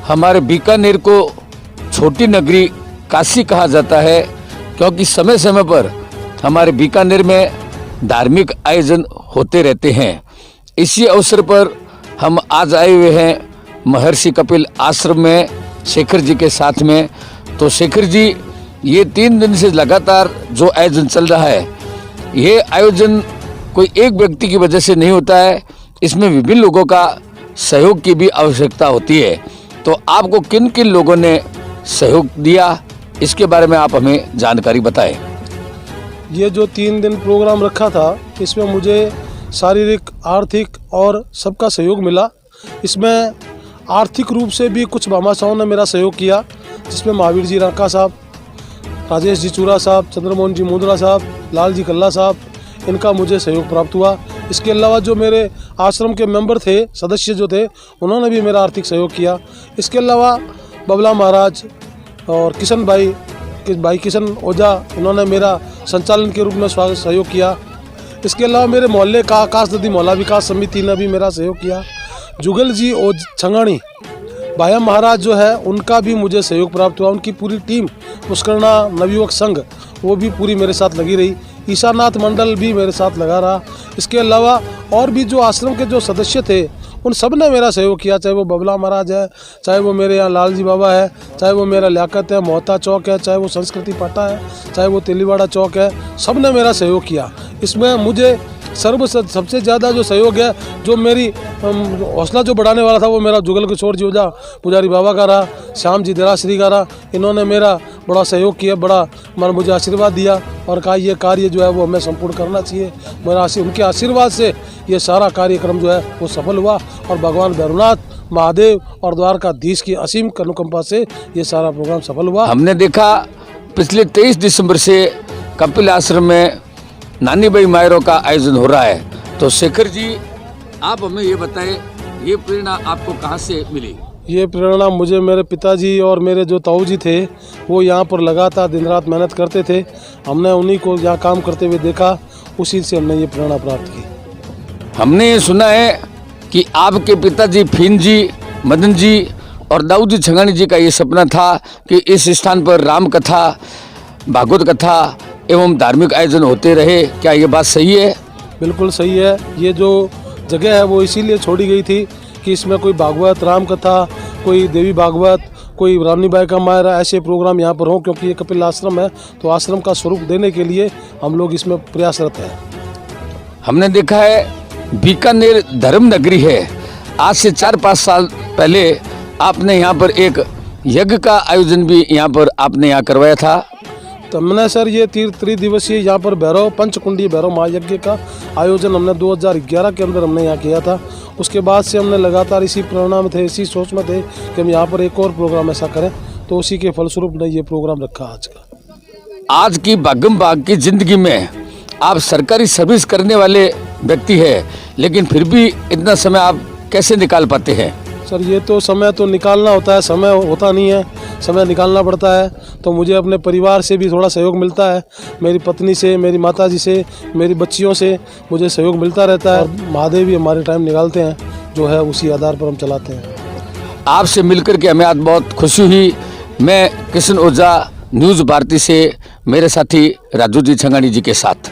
हमारे बीकानेर को छोटी नगरी काशी कहा जाता है, क्योंकि समय समय पर हमारे बीकानेर में धार्मिक आयोजन होते रहते हैं। इसी अवसर पर हम आज आए हुए हैं महर्षि कपिल आश्रम में शेखर जी के साथ में। तो शेखर जी, ये 3 दिन से लगातार जो आयोजन चल रहा है, ये आयोजन कोई एक व्यक्ति की वजह से नहीं होता है, इसमें विभिन्न लोगों का सहयोग की भी आवश्यकता होती है। तो आपको किन किन लोगों ने सहयोग दिया, इसके बारे में आप हमें जानकारी बताएं। ये जो 3 दिन प्रोग्राम रखा था, इसमें मुझे शारीरिक, आर्थिक और सबका सहयोग मिला। इसमें आर्थिक रूप से भी कुछ भामाशाहों ने मेरा सहयोग किया, जिसमें महावीर जी राका साहब, राजेश जी चूरा साहब, चंद्रमोहन जी मुंद्रा साहब, लाल जी कल्ला साहब, इनका मुझे सहयोग प्राप्त हुआ। इसके अलावा जो मेरे आश्रम के मेंबर थे, सदस्य जो थे, उन्होंने भी मेरा आर्थिक सहयोग किया। इसके अलावा बबला महाराज और किशन भाई किशन ओझा, उन्होंने मेरा संचालन के रूप में सहयोग किया। इसके अलावा मेरे मोहल्ले का आकाश नदी मोहल्ला विकास समिति ने भी मेरा सहयोग किया। जुगल जी और छंगाणी भाया महाराज जो है, उनका भी मुझे सहयोग प्राप्त हुआ। उनकी पूरी टीम, पुष्करणा नवयुवक संघ, वो भी पूरी मेरे साथ लगी रही। ईशानाथ मंडल भी मेरे साथ लगा रहा। इसके अलावा और भी जो आश्रम के जो सदस्य थे, उन सब ने मेरा सहयोग किया, चाहे वो बबला महाराज है, चाहे वो मेरे यहाँ लाल जी बाबा है, चाहे वो मेरा लियाकत है, मोहता चौक है, चाहे वो संस्कृति पाटा है, चाहे वो तेलीवाड़ा चौक है, सब ने मेरा सहयोग किया। इसमें मुझे सबसे ज़्यादा जो सहयोग है, जो मेरी हौसला जो बढ़ाने वाला था, वो मेरा जुगल किशोर जी ओझा पुजारी बाबा का रहा, श्याम जी देराश्री का रहा। इन्होंने मेरा बड़ा सहयोग किया, बड़ा मुझे आशीर्वाद दिया और कहा ये कार्य जो है वो हमें संपूर्ण करना चाहिए। उनके आशीर्वाद से ये सारा कार्यक्रम जो है वो सफल हुआ और भगवान भैरवनाथ, महादेव और द्वारकाधीश की असीम अनुकंपा से ये सारा प्रोग्राम सफल हुआ। हमने देखा पिछले 23 दिसंबर से कपिल आश्रम में नानी भाई मायरों का आयोजन हो रहा है। तो शेखर जी, आप हमें ये बताएं, ये प्रेरणा आपको कहाँ से मिली? ये प्रेरणा मुझे मेरे पिताजी और मेरे जो ताऊ जी थे, वो यहाँ पर लगातार दिन रात मेहनत करते थे। हमने उन्हीं को यहाँ काम करते हुए देखा, उसी से हमने ये प्रेरणा प्राप्त की। हमने ये सुना है कि आपके पिताजी फीन जी, मदन जी और दाऊ जी छंगानी जी का ये सपना था कि इस स्थान पर राम कथा, भागवत कथा एवं धार्मिक आयोजन होते रहे। क्या ये बात सही है? बिल्कुल सही है। ये जो जगह है वो इसीलिए छोड़ी गई थी कि इसमें कोई भागवत, राम कथा, कोई देवी भागवत, कोई रानी बाई का मायरा, ऐसे प्रोग्राम यहाँ पर हों, क्योंकि ये कपिल आश्रम है, तो आश्रम का स्वरूप देने के लिए हम लोग इसमें प्रयासरत हैं। हमने देखा है बीकानेर धर्म नगरी है। आज से 4-5 साल पहले आपने यहाँ पर एक यज्ञ का आयोजन भी आपने यहाँ करवाया था। तो हमने सर ये त्रिदिवसीय यहाँ पर भैरव पंचकुंडी भैरव महायज्ञ का आयोजन हमने 2011 के अंदर हमने यहाँ किया था। उसके बाद से हमने लगातार इसी प्रेरणा में थे, इसी सोच में थे कि हम यहाँ पर एक और प्रोग्राम ऐसा करें, तो उसी के फलस्वरूप ने ये प्रोग्राम रखा आज का। आज की भागम भाग की जिंदगी में आप सरकारी सर्विस करने वाले व्यक्ति हैं, लेकिन फिर भी इतना समय आप कैसे निकाल पाते हैं? सर ये तो समय तो निकालना होता है, समय होता नहीं है, समय निकालना पड़ता है। तो मुझे अपने परिवार से भी थोड़ा सहयोग मिलता है, मेरी पत्नी से, मेरी माताजी से, मेरी बच्चियों से मुझे सहयोग मिलता रहता है। और महादेव भी हमारे टाइम निकालते हैं, जो है उसी आधार पर हम चलाते हैं। आपसे मिलकर के हमें आज बहुत खुशी हुई। मैं किशन ओझा, न्यूज़ भारती से, मेरे साथी राजू जी छंगानी जी के साथ।